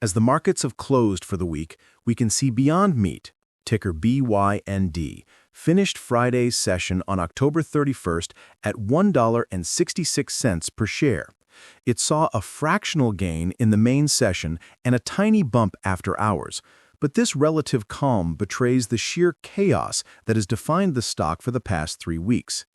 As the markets have closed for the week, we can see Beyond Meat, ticker BYND, finished Friday's session on October 31st at $1.66 per share. It saw a fractional gain in the main session and a tiny bump after hours, but this relative calm betrays the sheer chaos that has defined the stock for the past 3 weeks.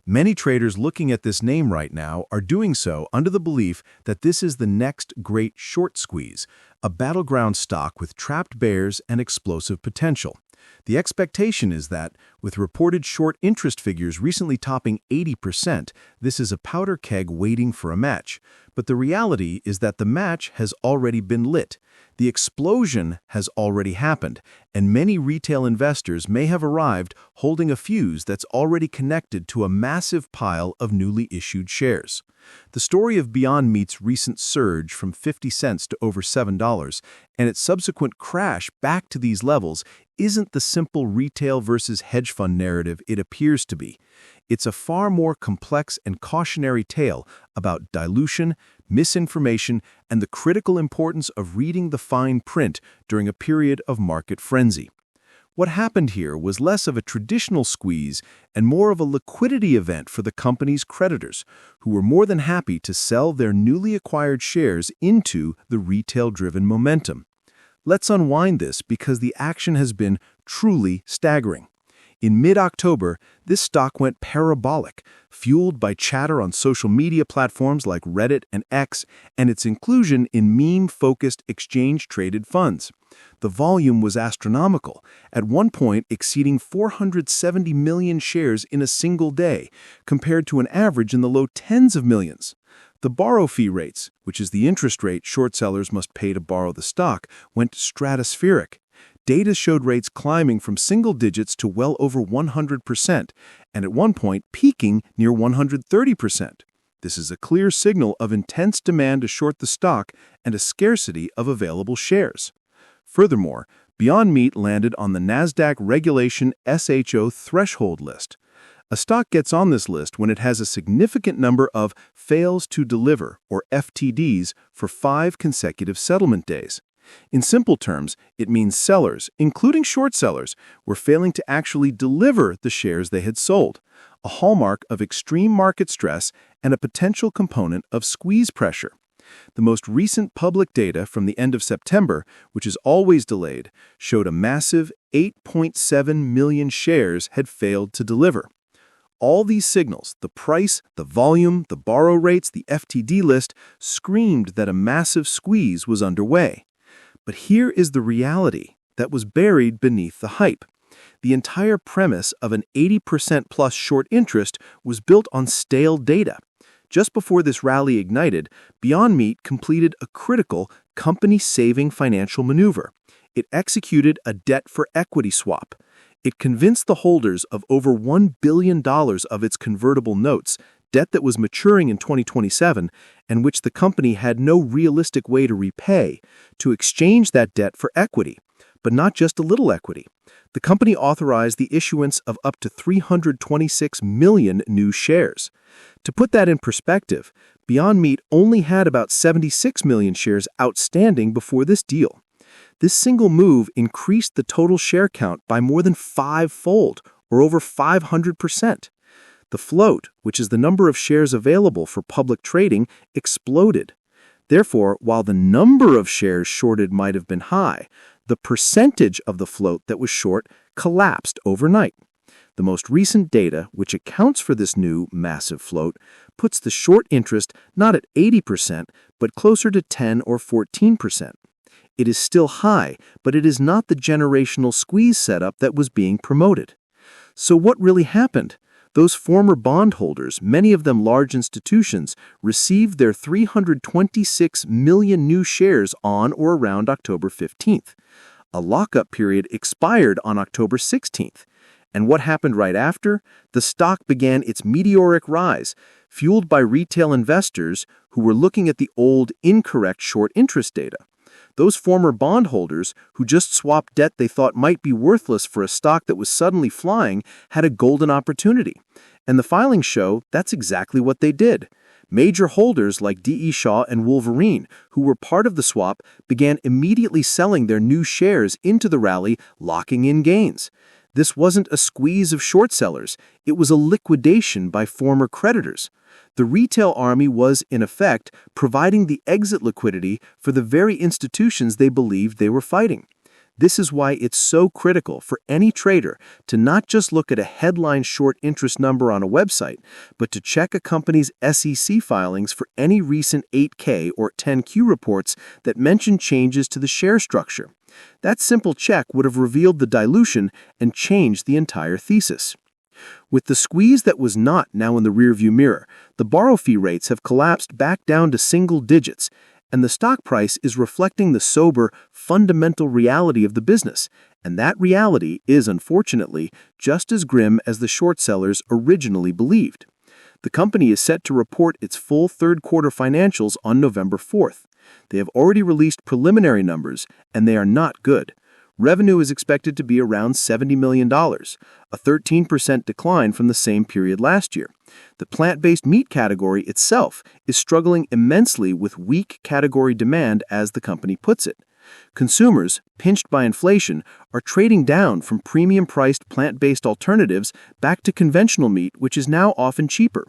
Many traders looking at this name right now are doing so under the belief that this is the next great short squeeze, a battleground stock with trapped bears and explosive potential. The expectation is that, with reported short interest figures recently topping 80%, this is a powder keg waiting for a match. But the reality is that the match has already been lit. The explosion has already happened, and many retail investors may have arrived holding a fuse that's already connected to a massive pile of newly issued shares. The story of Beyond Meat's recent surge from 50 cents to over $7 and its subsequent crash back to these levels isn't the simple retail versus hedge fund narrative it appears to be. It's a far more complex and cautionary tale about dilution, misinformation, and the critical importance of reading the fine print during a period of market frenzy. What happened here was less of a traditional squeeze and more of a liquidity event for the company's creditors, who were more than happy to sell their newly acquired shares into the retail-driven momentum. Let's unwind this because the action has been truly staggering. In mid-October, this stock went parabolic, fueled by chatter on social media platforms like Reddit and X and its inclusion in meme-focused exchange-traded funds. The volume was astronomical, at one point exceeding 470 million shares in a single day, compared to an average in the low tens of millions. The borrow fee rates, which is the interest rate short sellers must pay to borrow the stock, went stratospheric. Data showed rates climbing from single digits to well over 100%, and at one point peaking near 130%. This is a clear signal of intense demand to short the stock and a scarcity of available shares. Furthermore, Beyond Meat landed on the NASDAQ Regulation SHO threshold list. A stock gets on this list when it has a significant number of fails to deliver, or FTDs, for 5 consecutive settlement days. In simple terms, it means sellers, including short sellers, were failing to actually deliver the shares they had sold, a hallmark of extreme market stress and a potential component of squeeze pressure. The most recent public data from the end of September, which is always delayed, showed a massive 8.7 million shares had failed to deliver. All these signals, the price, the volume, the borrow rates, the FTD list, screamed that a massive squeeze was underway. But here is the reality that was buried beneath the hype. The entire premise of an 80% plus short interest was built on stale data. Just before this rally ignited, Beyond Meat completed a critical company-saving financial maneuver. It executed a debt-for-equity swap. It convinced the holders of over $1 billion of its convertible notes, debt that was maturing in 2027 and which the company had no realistic way to repay, to exchange that debt for equity. But not just a little equity. The company authorized the issuance of up to 326 million new shares. To put that in perspective, Beyond Meat only had about 76 million shares outstanding before this deal. This single move increased the total share count by more than 5-fold, or over 500%. The float, which is the number of shares available for public trading, exploded. Therefore, while the number of shares shorted might have been high, the percentage of the float that was short collapsed overnight. The most recent data, which accounts for this new massive float, puts the short interest not at 80%, but closer to 10 or 14%. It is still high, but it is not the generational squeeze setup that was being promoted. So what really happened? Those former bondholders, many of them large institutions, received their 326 million new shares on or around October 15th. A lockup period expired on October 16th. And what happened right after? The stock began its meteoric rise, fueled by retail investors who were looking at the old, incorrect short interest data. Those former bondholders who just swapped debt they thought might be worthless for a stock that was suddenly flying had a golden opportunity. And the filings show that's exactly what they did. Major holders like D.E. Shaw and Wolverine, who were part of the swap, began immediately selling their new shares into the rally, locking in gains. This wasn't a squeeze of short sellers, it was a liquidation by former creditors. The retail army was, in effect, providing the exit liquidity for the very institutions they believed they were fighting. This is why it's so critical for any trader to not just look at a headline short interest number on a website, but to check a company's SEC filings for any recent 8K or 10Q reports that mention changes to the share structure. That simple check would have revealed the dilution and changed the entire thesis. With the squeeze that was not now in the rearview mirror, the borrow fee rates have collapsed back down to single digits, and the stock price is reflecting the sober, fundamental reality of the business, and that reality is, unfortunately, just as grim as the short sellers originally believed. The company is set to report its full third-quarter financials on November 4th. They have already released preliminary numbers, and they are not good. Revenue is expected to be around $70 million, a 13% decline from the same period last year. The plant-based meat category itself is struggling immensely with weak category demand, as the company puts it. Consumers, pinched by inflation, are trading down from premium-priced plant-based alternatives back to conventional meat, which is now often cheaper.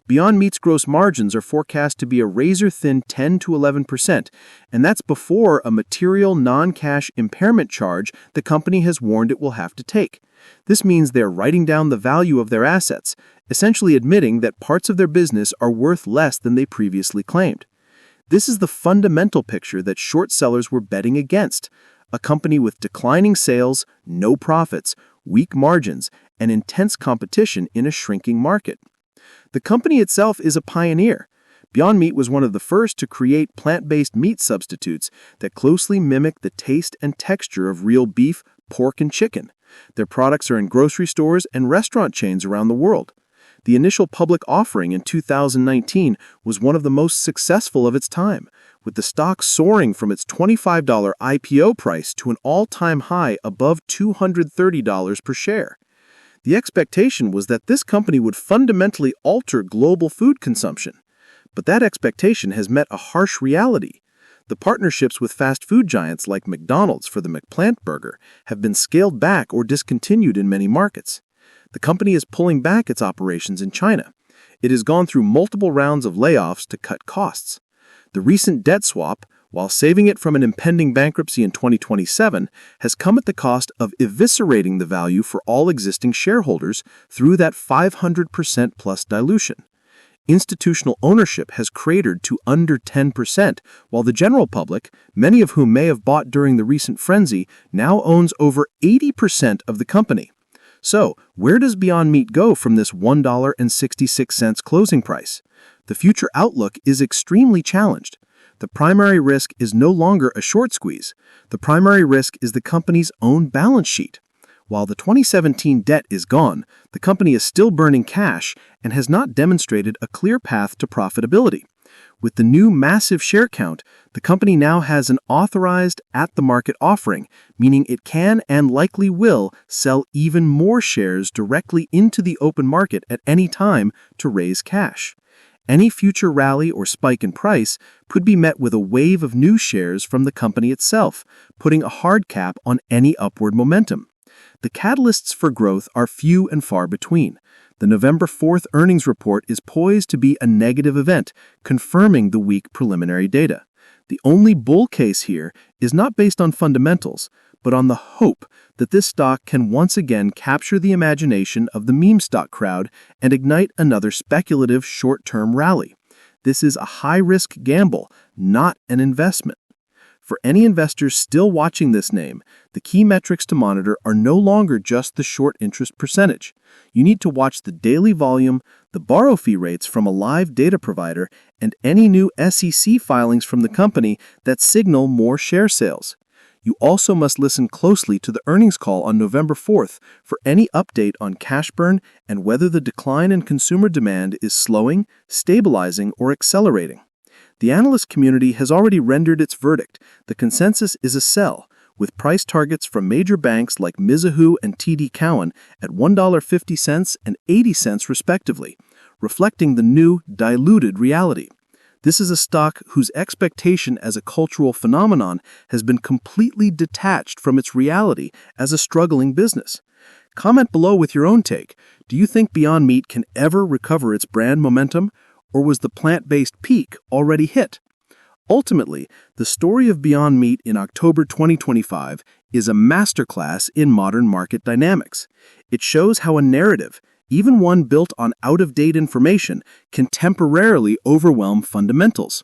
Beyond Meat's gross margins are forecast to be a razor-thin 10 to 11%, and that's before a material non-cash impairment charge the company has warned it will have to take. This means they're writing down the value of their assets, essentially admitting that parts of their business are worth less than they previously claimed. This is the fundamental picture that short sellers were betting against: a company with declining sales, no profits, weak margins, and intense competition in a shrinking market. The company itself is a pioneer. Beyond Meat was one of the first to create plant-based meat substitutes that closely mimic the taste and texture of real beef, pork, and chicken. Their products are in grocery stores and restaurant chains around the world. The initial public offering in 2019 was one of the most successful of its time, with the stock soaring from its $25 IPO price to an all-time high above $230 per share. The expectation was that this company would fundamentally alter global food consumption, but that expectation has met a harsh reality. The partnerships with fast food giants like McDonald's for the McPlant burger have been scaled back or discontinued in many markets. The company is pulling back its operations in China. It has gone through multiple rounds of layoffs to cut costs. The recent debt swap, while saving it from an impending bankruptcy in 2027, has come at the cost of eviscerating the value for all existing shareholders through that 500% plus dilution. Institutional ownership has cratered to under 10%, while the general public, many of whom may have bought during the recent frenzy, now owns over 80% of the company. So, where does Beyond Meat go from this $1.66 closing price? The future outlook is extremely challenged. The primary risk is no longer a short squeeze. The primary risk is the company's own balance sheet. While the 2017 debt is gone, the company is still burning cash and has not demonstrated a clear path to profitability. With the new massive share count, the company now has an authorized at-the-market offering, meaning it can and likely will sell even more shares directly into the open market at any time to raise cash. Any future rally or spike in price could be met with a wave of new shares from the company itself, putting a hard cap on any upward momentum. The catalysts for growth are few and far between. The November 4th earnings report is poised to be a negative event, confirming the weak preliminary data. The only bull case here is not based on fundamentals, but on the hope that this stock can once again capture the imagination of the meme stock crowd and ignite another speculative short-term rally. This is a high-risk gamble, not an investment. For any investors still watching this name, the key metrics to monitor are no longer just the short interest percentage. You need to watch the daily volume, the borrow fee rates from a live data provider, and any new SEC filings from the company that signal more share sales. You also must listen closely to the earnings call on November 4th for any update on cash burn and whether the decline in consumer demand is slowing, stabilizing, or accelerating. The analyst community has already rendered its verdict. The consensus is a sell, with price targets from major banks like Mizuho and TD Cowen at $1.50 and 80 cents respectively. reflecting the new, diluted reality. This is a stock whose expectation as a cultural phenomenon has been completely detached from its reality as a struggling business. Comment below with your own take. Do you think Beyond Meat can ever recover its brand momentum, or was the plant-based peak already hit? Ultimately, the story of Beyond Meat in October 2025 is a masterclass in modern market dynamics. It shows how a narrative, even one built on out-of-date information, can temporarily overwhelm fundamentals.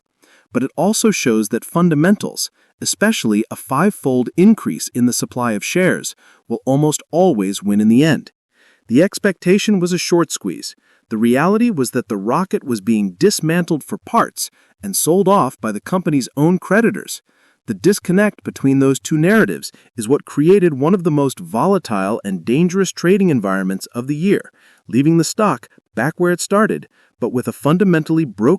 But it also shows that fundamentals, especially a five-fold increase in the supply of shares, will almost always win in the end. The expectation was a short squeeze. The reality was that the rocket was being dismantled for parts and sold off by the company's own creditors. The disconnect between those two narratives is what created one of the most volatile and dangerous trading environments of the year, leaving the stock back where it started, but with a fundamentally broke